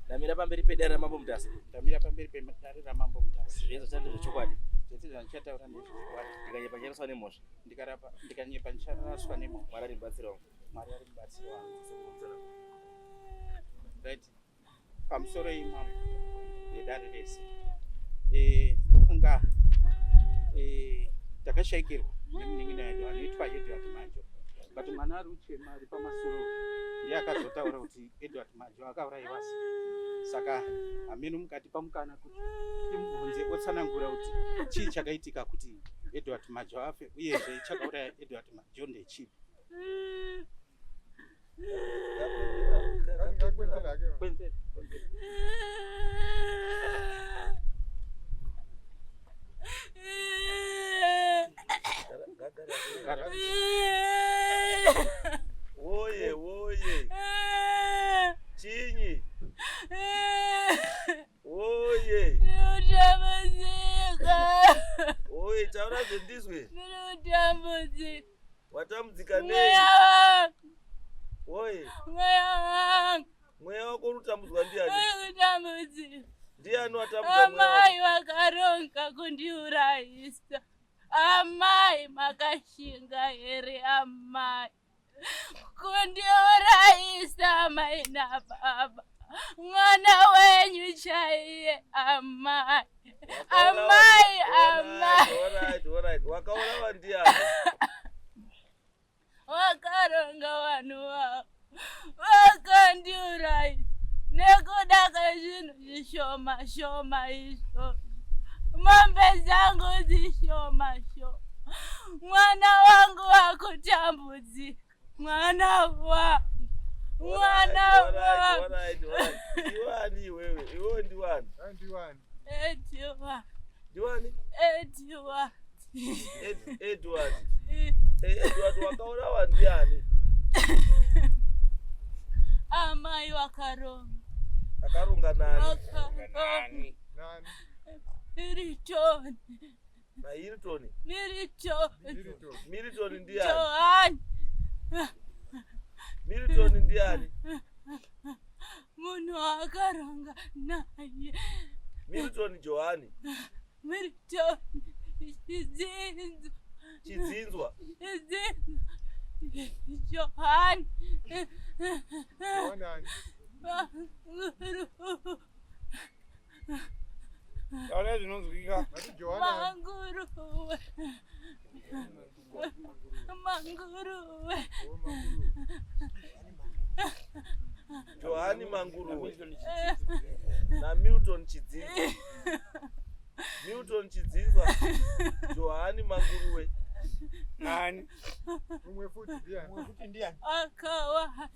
Ndamira pamberi pedare ramambo mutasi. Ndamira pamberi pedare ramambo mutasi. Zvezo chandizvo chokwadi. Zvese zvandichataura ndezvokwadi. Ndikanyepa ncheraswa nemhosva. Ndikanyepa ndicharaswa nemhosva. Mwari ari mubatsiri wangu. Mwari ari mubatsiri wangu. Right. Pamusoro imam nedare rese. Ndofunga takashayikirwa nemunin'ina wedu anoitwa Edward Majo. But mwana ari uchema ari pamasoro ndiye akazotaura kuti Edward Majo akaurayiwa. Saka ameno mukati pamukana kuti timubvunze otsanangura kuti chii chakaitika kuti Edward Majo afe uyezve chakauraya Edward Majo ndechipi. Oye chinyi oye oye taura zvendizwe watambudzika nei oye mweya wako unotambudzwa ndiani? Ndiani watambudza mweya wako? Amai vakaronga kundiurayisa. Amai makashinga here amai kundiurayisa amai nababa. Mwana wenyu chaiye amai. Amai. Alright. Wakaurawa ndiani? Wakaronga vanhu vavo vakandiurayisa nekuda kwezvinhu zvishoma izvo. Mombe dzangu dzishoma. Mwana wangu wakutambudzika. Mwana wangu. Ndiwani wewe? Iwe ndiwani? Edward. Edward wakaurawa ndiani? Amai vakaronga. Akaronga nani? Milton. Milton ndiani? Johani. Milton ndiani? Munhu akaronga naye. Milton Johani. Milton Chidzinzwa. Johani. Taura zvinonzwika. Manguruwe. Johani Manguruwe. Na Milton Chidzinzwa. Milton Chidzinzwa. Johani Manguruwe. Nani? Umwe futi ndiani? Akawa.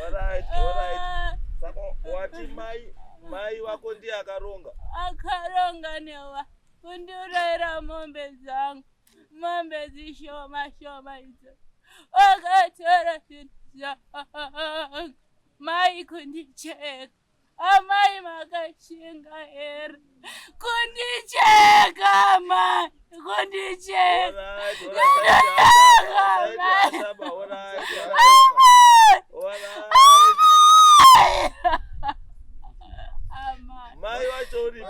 Alright. Saka wati mai wako ndiye akaronga? Akaronga newa kundiurayira mombe dzangu. Mombe dzishoma idzo. Akatora zvinhu zvangu. Mai kundicheka. Amai makashinga here. Kundicheka mai. Mai wacho uripi?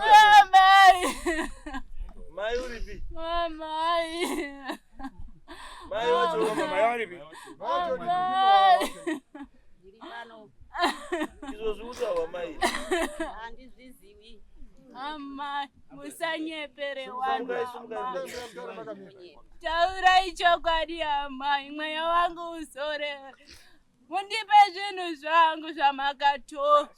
Mai uripi? Mai wacho uripi? Izvo zviutawa mai. Handizvizivi. Amai, musanyepere wangu. Taurai chokwadi amai, mweya wangu uzore. Mundipe zvinhu zvangu zvamakatora.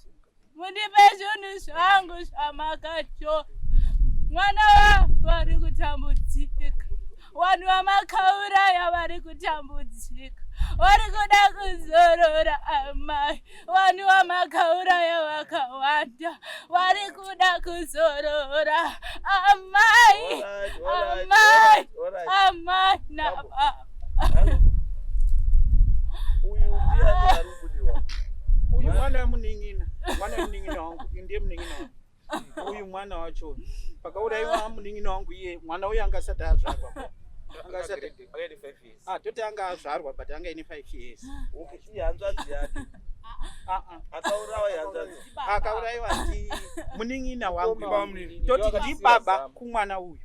Mwana wangu vari kutambudzika. Vanhu vamakauraya vari kutambudzika. Vari kuda kuzorora amai. Vanhu vamakauraya vakawanda. Vari kuda kuzorora amai. Amai nababa. Uyu ndiani ari kudiwa? Uyu mwana munin'ina wangu, ndiye munin'ina wangu. Uyu mwana wacho pakaurayiwa munin'ina wangu iye mwana uyu angasati azvarwa. Akaita 5 years. toti anga azvarwa but anga ine 5 years. Okay, ihanzvadzi yake. Akaurawa ihanzvadzi. Akaurayiwa munin'ina wangu. Baba munini. Toti ndi baba kumwana uyu.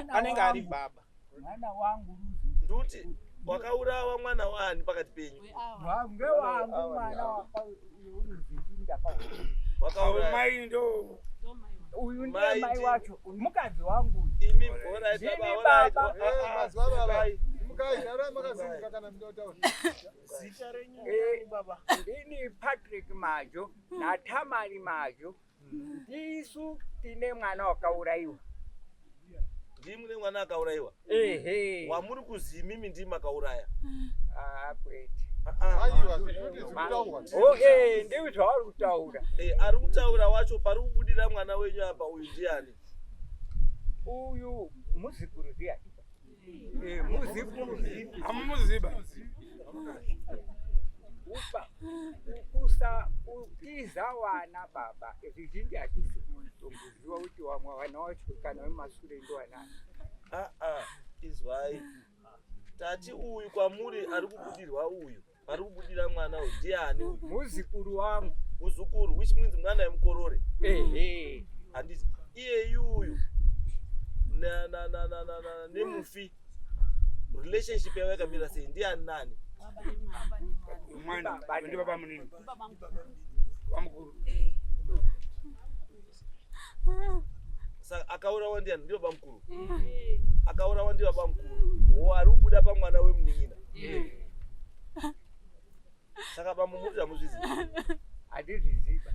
Anenge ari baba. Mwana wangu Nduti wakaurawa mwana wani pakati penyu? wangu wangu mwana wakauruzvinda pa Wakaurawa Mai ndo. uyu ndiye mai wacho mukadzi wangu imi bora Zini baba baba. Zita renyu baba ndini Patrick Majo na Tamari Majo ndisu tine mwana wakaurayiwa ndimune mwana akaurayiwa. ehe Wamuri kuzivi mimi ndimi akauraya. kwete ndiwe zvauri kutaura Ari kutaura wacho pari kubudira mwana wenyu apa uyu ndiani? uyu muzukuru zviya muzukuru Amuziba. kutiza wana baba zvizhinji hatisi kutomboziva kuti vamwe vana vacho kana vemashure ndovanani Izwai. Tati uyu kwamuri ari kubudirwa uyu. Ari kubudira mwana uyu ndiani uyu? muzukuru wangu Muzukuru which means mwana wemukorore. ehe Handisi iye uyu nemufi relationship yavo yakamira sei? Ndiani nani? Mwana. Ndi baba munini. Wamukuru. Saka akaurawa ndiani? Ndi baba mukuru. Akaurawa ndi baba mukuru. Ari kubuda pamwana wemunin'ina. Saka pamumuti hamuzvizivi. hatizviziva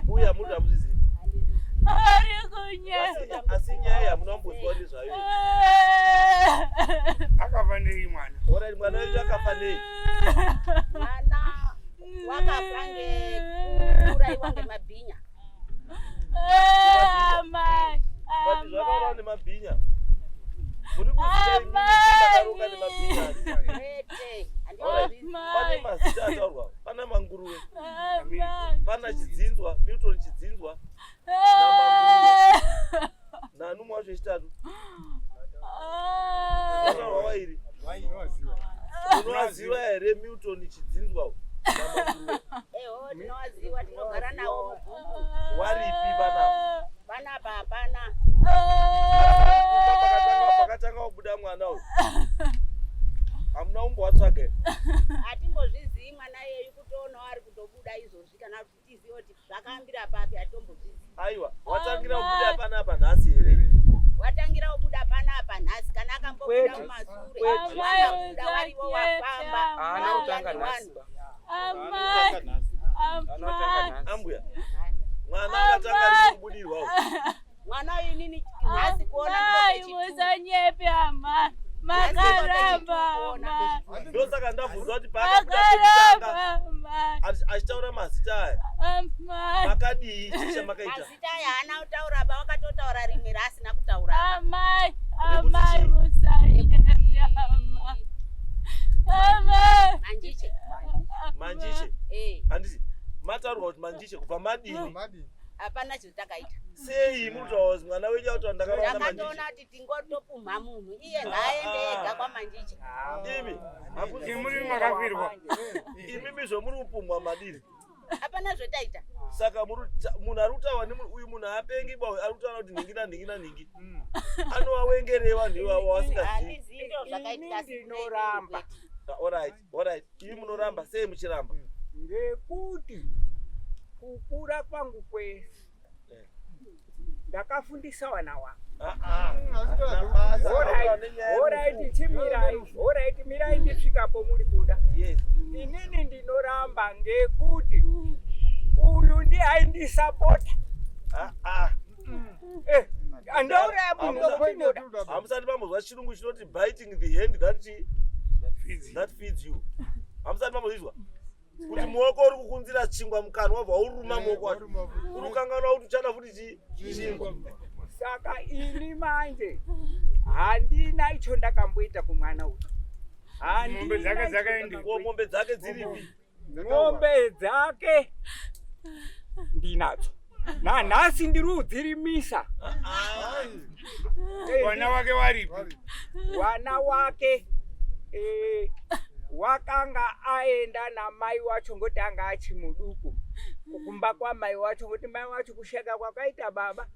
Uya muri hamuzvizivi. Asi nyaya hamuna kumbonzwa nezvayo. Akafa nei mwana? Ora mwana wedu akafa nei? Mwana wakafa ngekurayiwa ngemabhinya. But zvakaurawa nemabhinya. Muri kuziva imimi ndimakaronga nemabhinya. Kwete, Pane mazita ataurwa. Pana manguruwe. Pana chidzinzwa, Milton chidzinzwa. Nanumwe wacho chitatu. Ataurwa wairi. Unowaziva here Milton chidzinzwa namanguruwe? eho tinowaziva tinogara nawo mubhuku. Waripi panapa? Panapa hapana. Pakatanga kubuda mwana uyu. Hamuna kumbowatsvaga here? Hatimbozvizivi mwana iyeyu kutoonawo ari kutobuda izvozvi kana kuti tizive kuti zvakaambira papi hatimbozvizivi. Aiwa, watangira kubuda panapa nhasi here? Watangira kubuda panapa nhasi kana akambobuda mumasure. Wakabuda warivo wafamba. Ambuya. Mwana akatanga ari kubudirwa. Mwana uyu nini nhasi kuona musanyepe ama makaramba Ndosaka ndabvunza kuti paakabuda pekutanga achitaura mazita aya. Makadii chisha makaita? mazita aya haana kutaura ba wakatotaura rimwe raasina kutaura. amai musanyepe ama Manjiche. Manjiche. Handisi mataurwa kuti manjiche kubva madini? Hapana chizotakaita. Sei mutaura kuti mwana wenyu autaura ndakaona manjiche? Takatoona kuti tingotopumha munhu iye ngaaende ega kwamanjiche. Imi Muri makafirwa. imimi zvomuri kupumwa madini? Hapana zvotaita. Saka munhu ari kutaura uyu munhu haapengi bwa ari kutaura kuti ningi. Anowawengerewa ndiwo wasingazivi. Handizivi ndo zvakaitika ndinoramba Alright. Imi munoramba sei muchiramba? ngekuti kukura kwangu kwese ndakafundisa vana wangu oraiti mirai ndisvikapo muri kuda Yes. inini ndinoramba ngekuti uyu ndihaindisapota andauraya munhu ndinoda Hamusati pambozwa chirungu chinoti biting the hand that feeds you. Hamusati pambozvizwa kuti muoko uri kukunzira chingwa mukanwa wabva uruma muoko wacho. Uri kukanganwa kuti uchada futi chingwa. saka ini manje handina icho ndakamboita kumwana uyu Mombe dzake dzakaenda. Mombe dzake dziripi? ng'ombe dzake ndinadzo nanhasi ndiri kudzirimisa Wana wake waripi? Wana wake wakanga aenda na mai wacho ngoti anga achimuduku kumba kwa mai wacho ngoti mai wacho kusheka kwakaita baba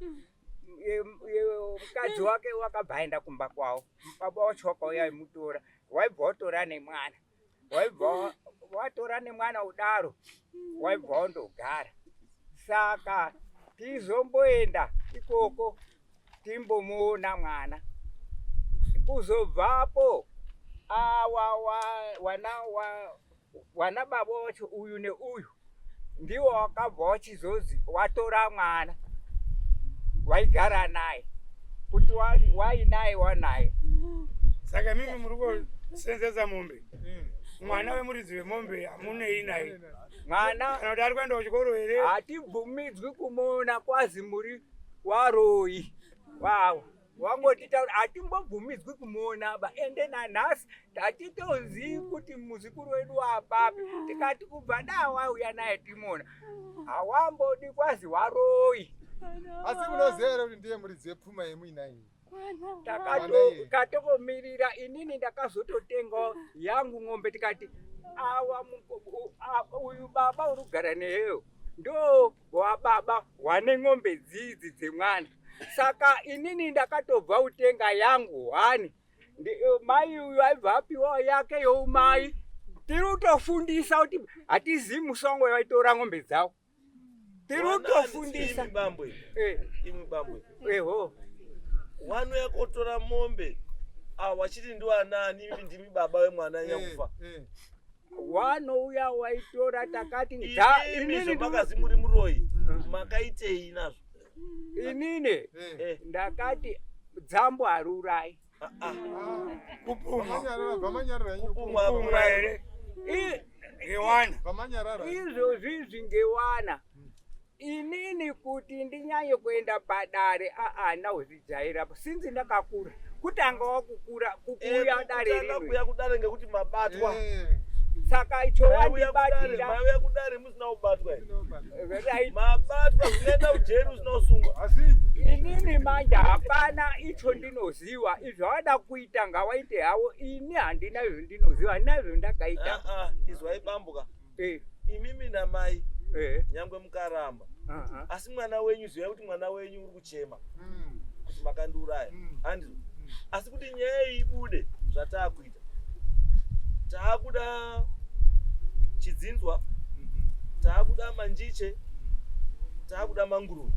mukadzi wake wakabvaenda kumba kwawo. Baba wacho wakauya imutora waibva watora nemwana watora nemwana udaro waibva wandogara. Saka tizomboenda ikoko timbomuona mwana kuzobvapo wana baba wacho uyu neuyu ndiwo wakabva wachizozi watora mwana waigara naye kuti wainaye wanaye. Saka mimi muri kusenzesa mombe. Mwana wemuridzi wemombe hamunei naye. Mwana kana kuti ari kuenda kuchikoro here? Hatibvumidzwi kumuona kwazi muri waroyi wawo. Wangotita hatimbobvumidzwi kumuona ba ende nanhasi tatitozivi kuti muzukuru wedu wapapi tikati kubva dawauya naye timuona hawambodi kwazi waroyi. Asi munozera kuti ndiye muridzi wepfuma yemuinayi. Takatomirira inini ndakazototenga yangu ng'ombe tikati uyu baba urugara neyo ndo wababa wane ng'ombe dzidzi dzemwana. Saka inini ndakatobva utenga yangu hani mai uyu aibva apiwa yake youmai. Tiri kutofundisa kuti hatizivi musongo waitora ng'ombe dzavo. Tiri kutofundisa imwe bambwe eho wanu yakotora mombe wachiti ndiwanani mimi ndimi baba wemwana nyakufa wanouya waitora takati inini makazi muri muroyi makaitei nazvo inini ndakati dzambo harurai kupumwa here ngewana izvozvizvi ngewana. Inini kuti ndinyanye kuenda padare nauzvijaira sinzi ndakakura kutanga wakukura kukuya dare rino kudare ngekuti mabatwa. Saka icho wandibatira mauya kudare musina kubatwa mabatwa zvinoenda ujeri usina kusungwa. Inini manje hapana icho ndinoziva izvo wada kuita ngawaite hawo ini handina izvo ndinoziva handina izvo ndakaita. Izwai bambuka imimi namai nyangwe mukaramba asi mwana wenyu zviya kuti mwana wenyu uri kuchema kuti makandiuraya handizvo asi kuti nyaya ibude zvatakuita taakuda chidzinzwa taakuda manjiche taakuda manguruve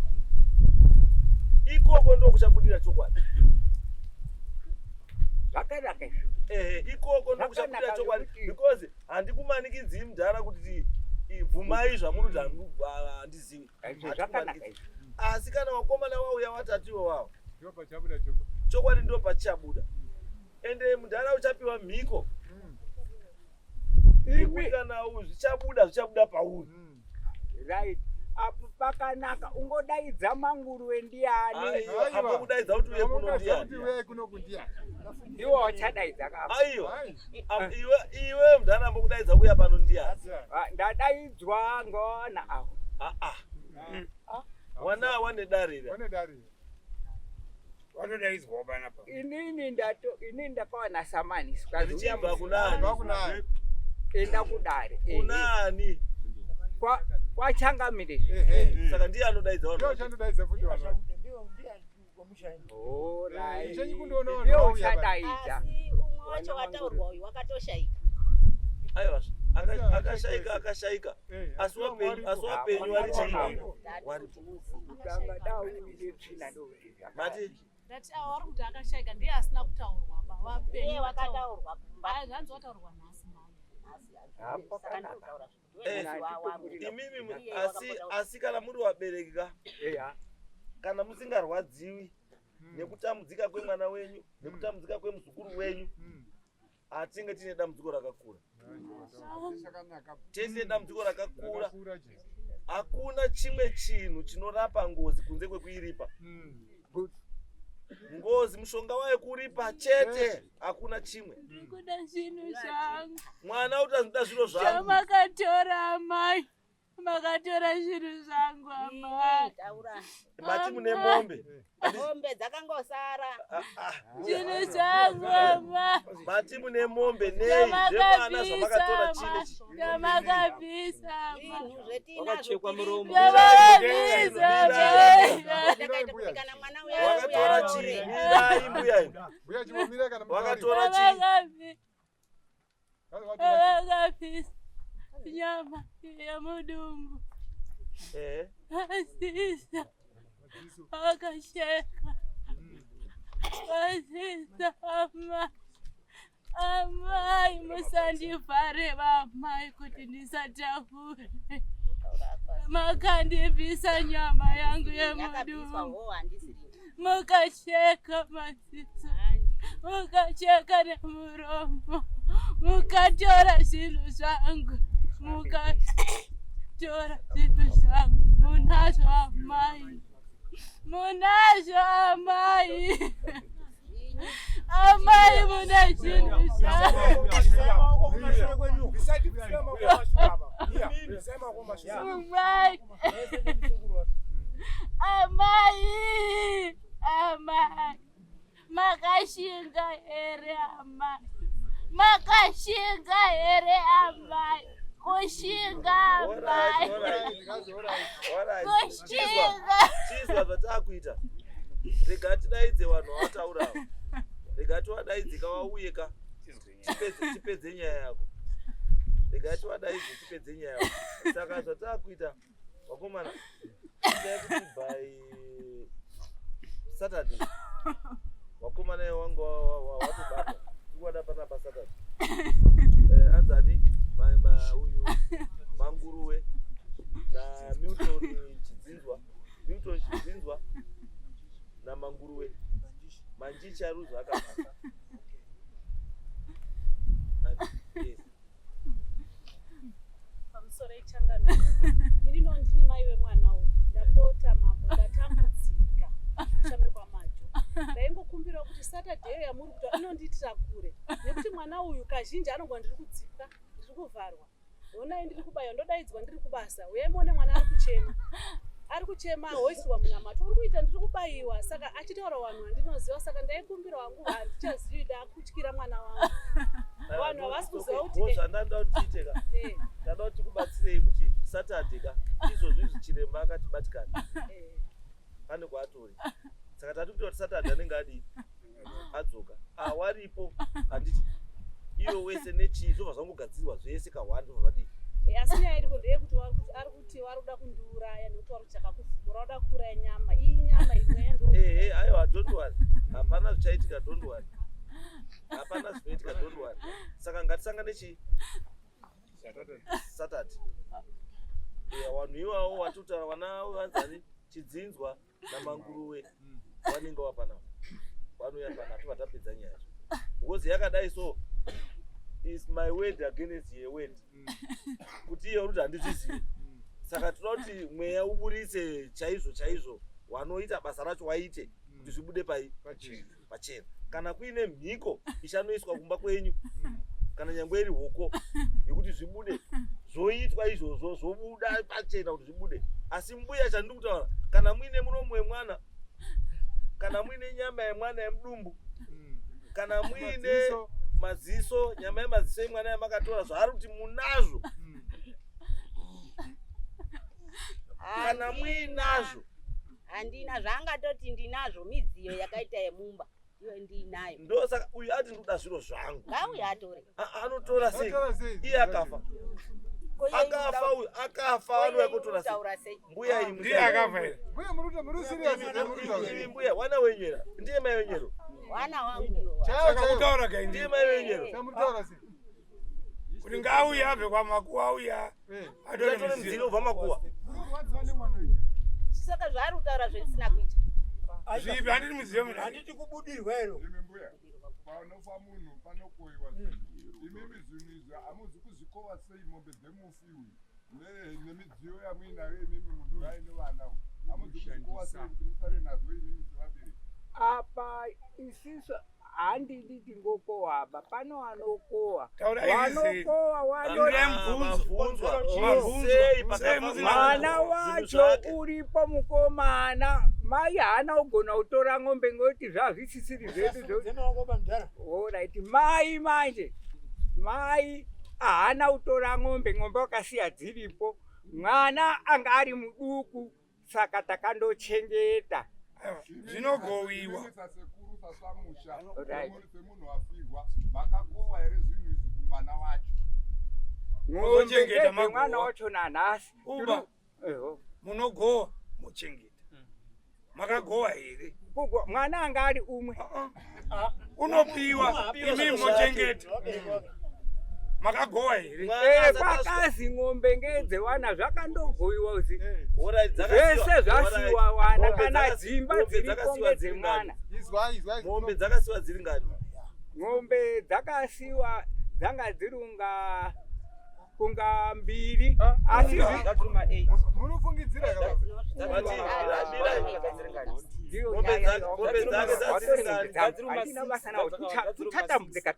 ikoko ndo kuchabudira chokwadi. Zvakanaka ikoko ndo kuchabudira chokwadi because handikumanikidzi mudhara kuti bvumai zvamuri handizivi. Asi kana wakomana wauya watatiwo wavo chokwadi ndo pachichabuda ende mudhara uchapiwa mhiko ekuti kana zvichabuda pauri right. Apo pakanaka ungodaidza manguruve ndiani apo kudaidza kuti uye kuno ndiani ndiwo wachadaidza iwe mudhara kudaidza kuya pano ndiani ndadaidzwa ngawana awo wana wane dare watodaidzwawo panapa. inini ndakawana samani zvichibva kunani enda kudare kunani kwachangamire saka ndiye anodaidza ndiwo chadaidza. Asi umwe wacho wataurwa uyu wakatoshaika. aiwa akashaika asi wapenyu wari chino mati ndati wari kuti akashaika ndiye asina kutaurwa ba wapenyu wakataurwa kumba zvanzi wataurwa nhasi imimi asi kana muri wabereka kana musingarwadziwi nekutambudzika kwemwana wenyu nekutambudzika kwemuzukuru wenyu atinge tine dambudziko rakakura. Tine dambudziko rakakura. Hakuna chimwe chinhu chinorapa ngozi kunze kwekuiripa. Ngozi mushonga wayo kuripa chete, hakuna chimwe. Ndikuda zvinhu zvangu. Mwana utazvida zviro zvangu. Chamakatora mai. Makatora zvinhu zvangu amai. Taura. Mati mune mombe. Mombe dzakangosara. Zvinhu zvangu amai. Mati mune mombe nei zvemwana zvamakatora chini. Tamakabvisa amai. Zvinhu zvetinazvo. Wakachekwa muromo. Tamakabvisa amai. Takaita mwana uya. Wakatora chini. Mirai mbuya. Mbuya chimomira kana Wakatora chini. Tamakabvisa nyama yemudumbu. Asisa akasheka. Asisa amai musandivhare vamai kuti ndisatafure. Makandibvisa nyama yangu yemudumbu. Mukacheka maziso. Mukacheka nemuromo. Mukatora zvinhu zvangu. Mukatora zvinhu zvangu. Munazvo amai. Munazvo amai. Amai mune zvinhu zvangu. Amai. Amai. Makashinga here amai. Makashinga here amai. Kushinga amai. Kushinga. Chizwa zvatakuita. Rega tidaidze vanhu vataurawo. Rega tiwadaidzika wauyeka. Tipedze nyaya yako. Rega tiwadaidze tipedze nyaya yako. Saka zvatakuita vakomana. Kuti by Saturday. Wakomana wangu watobata. Wada pana pa Saturday. Anzani uyu Manguruwe na Milton Chidzinzwa na Manguruwe Manjicha Ruzo akafa. Pamusoro ichangano. Ndino ndini mai wemwana uyu. Ndapota mambo ndatambudzika. Chame kwa macho. Ndaingokumbira kuti Saturday yamuri kuti inondiitira kure. Nekuti mwana uyu kazhinji anongwa ndiri kudzipfa, ndiri kuvharwa. Honai ndiri kubaya ndodaidzwa ndiri kubasa. Uyemone mwana ari kuchema. Ari kuchema hoiswa munamato. Uri kuita ndiri kubayiwa. Saka achitaura vanhu vandinoziva. Saka ndaikumbira wangu handichazivi ndakutyira mwana wangu. Vanhu havasi kuziva kuti ndanda kutiiteka. Ndanda kuti kubatsirei kuti Saturday ka izvozvi chiremba akatibatikana. Pane kwatori. Saka tati kuti Saturday anenge adi adzoka. Waripo handiti. Iyo wese nechizo zvazangogadzirwa zvese kahwanda zvadii. Asi nyaya iripo ndeyekuti ari kuti varikuda kundiuraya nekuti vari kuchakakufura varikuda kuuraya nyama. Iyi nyama imwe aiwa don't worry. Hapana zvichaitika don't worry. Hapana zvinoitika don't worry. Saka ngatisangane Saturday. Vanhu ivavo watutaura vana vanzani Chidzinzwa na Manguruwe vanenge wapana. Vanouya pana vatapedza nyaya. Because yakadai so is my word against your word. Kuti iyo ruta handizvizivi. Saka tinoda kuti mweya uburise chaizvo wanoita basa racho waite kuti zvibude pachena. Kana kuine mhiko ichanoiswa kumba kwenyu kana nyangwe iri hoko yekuti zvibude zvoitwa izvozvo zvobuda pachena kuti zvibude. Asi mbuya chandiri kutaura kana muine muromo wemwana kana muine nyama yemwana yemudumbu kana muine maziso nyama yemaziso emwana yamakatora zvaari kuti munazvo kana muinazvo handina zvaangatoti ndinazvo midziyo yakaita yemumba iyo ndinayo. Ndo saka uyu ati ndoda zviro zvangu. Ngauya atore. Anotora sei? Iye akafa. Akafa wano kutora sei? Mbuya iyi ndiye akafa ere. Mbuya muri serious mbuya wana wenyera. Ndiye mai wenyero. Wana wangu. Saka kutaura kai ndiye mai wenyero. Samutaura sei? Kuti ngauya abve kwamakuwa auya. Atore mdzino ubva makuwa. Saka zvari kutaura zvisina kuita. Zvipi handiti muzive munhu handiti kubudirwa ero. Mbuya panofa munhu panokoyiwa. Imimi zvinhu izvi hamuzi kuzvikova sei mombe dzemufiwi nemidziyo yamuinayo imimi munhu vaine vana hamuzi kuzvikova sei kuti musare nazvo imimi sevabereki. Apa isiso handidi ngokohamba pano wanokohwa Taura izi. wanokohwa mwana wacho uripo mukomana mai haana kugona kutora ng'ombe ngekuti zvazvisisiri zvedu Alright, mai manje mai haana kutora ng'ombe wakasiya dziripo mwana anga ari muduku saka takandochengeta zvinogowiwa sekuru sasamusha Right. semunhu wafirwa makakohwa here zvinhu izvi kumwana wacho ng'ombe dzemwana wacho nanhasi uba munogowa muchengeta makagowa here mwana anga ari umwe unopiwa imi muchengeta makagowa here kwakazi ng'ombe ngedzewana zvakandogoyiwa uzi zvese zvese zvasiwa wana kana dzimba dziripo ngedzemwana mombe dzakasiwa dziri ngani ng'ombe dzakasiwa dzanga dziri kunga mbiri asi munofungidzira tutatambudzika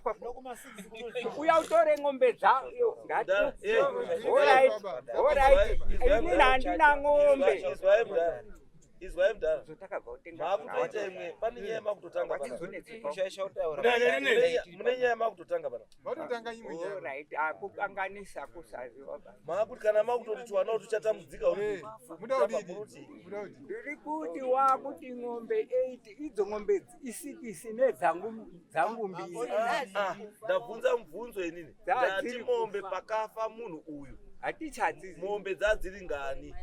uya utore ng'ombe dzayo inini handina ng'ombe izwai mudhara makutoita imwe pane nyaya ymakutotanga mune nyaya ymakutotanga pana akukanganisa kusaziva makuti kana makutoti tiwanawo tichatambudzika ndiri kuti wakuti ng'ombe 8 idzo ng'ombe 6 nedzangu mbiri ndabvunza mubvunzo inini ndati mombe pakafa munhu uyu hatichadzizi mombe dzadziri ngani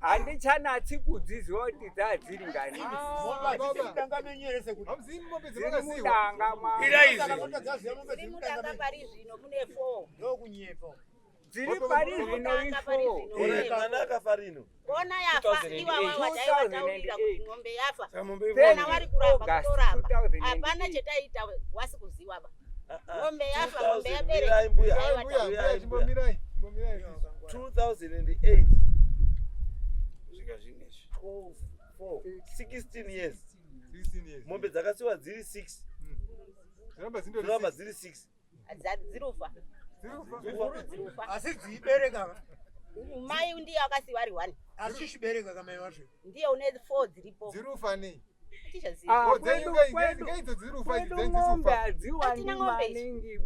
handichanatsi kudziziva kuti dzadziri ngani dziri mudanga dziri pari zvino mwana akafa rino ona yafa iwawa wataiwataurira kuti ng'ombe yafa kana wari kuramba kutoramba hapana chetaita wasi kuziwa ba ng'ombe yafa ng'ombe yabereka 2008 16 years mombe dzakasiwa dziri 6 zviramba dziri 6 dzirufa asi dzibereka mai ndiye akasiwa ari 1 achichibereka kamai wacho ndiye une 4 dziripo dzirufa nei kwedu ng'ombe hadziwani maningi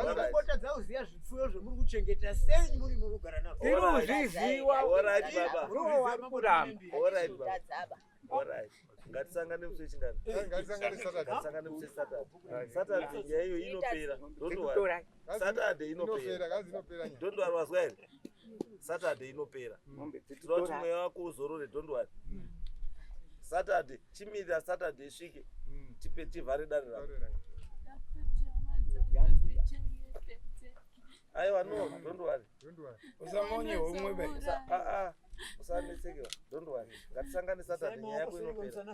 ngatimbogara dzauziya zvipfuyo zvemuri kuchengeta sei muri murikugara nazvo tiruzviziwa ngatisangane musi wechingani ngatisangane musi Saturday nyaya iyo inopera Saturday inopera don't worry wazwa here Saturday inopera toti mweya wako uzorore don't worry Saturday chimirira Saturday svike tivhare dare rako aiwa no don't worry usamonye umwe be usanesekewa don't worry ngatisangane Saturday nyaya yako inopera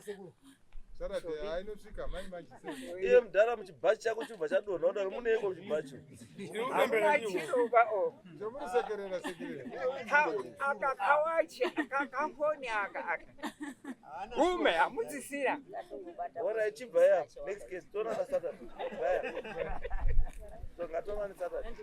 Saturday ainosvika manje iye mudhara muchibhachi chako chibva chadonha kudaro muneiko muchibhachi zvomurusekerera sekerera akakawachi akakafoni aka ume hamudzisira ora chibva ya next case tona na Saturday baya so ngatona ni Saturday